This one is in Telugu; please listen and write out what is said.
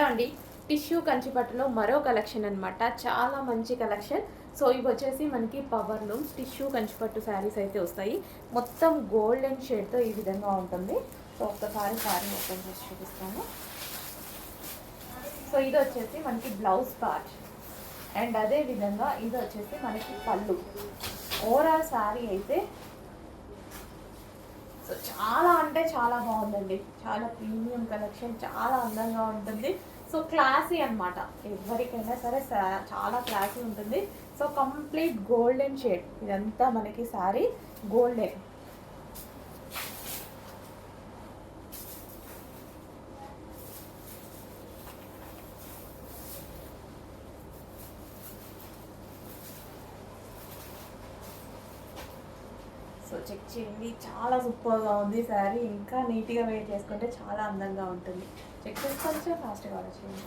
అండి టిష్యూ కంచిపట్టులో మరో కలెక్షన్ అనమాట. చాలా మంచి కలెక్షన్. సో ఇవి వచ్చేసి మనకి పవర్ లూమ్స్ టిష్యూ కంచిపట్టు శారీస్ అయితే వస్తాయి. మొత్తం గోల్డెన్ షేడ్తో ఈ విధంగా ఉంటుంది. సో ఒక్కసారి శారీ ఓపెన్ చేసి చూపిస్తాను. సో ఇది వచ్చేసి మనకి బ్లౌజ్ పార్ట్ అండ్ అదే విధంగా ఇది వచ్చేసి మనకి పళ్ళు. ఓవరాల్ శారీ అయితే సో చాలా అంటే చాలా బాగుందండి. చాలా ప్రీమియం కలెక్షన్, చాలా అందంగా ఉంటుంది. సో క్లాసీ అనమాట, ఎవరికైనా సరే చాలా క్లాసీ ఉంటుంది. సో కంప్లీట్ గోల్డెన్ షేడ్, ఇదంతా మనకి శారీ గోల్డెన్. సో చెక్ చేయండి, చాలా సూపర్గా ఉంది శారీ. ఇంకా నీట్గా వేర్ చేసుకుంటే చాలా అందంగా ఉంటుంది. చెక్ చేసుకొని ఫాస్ట్గా ఆర్డర్ చేయండి.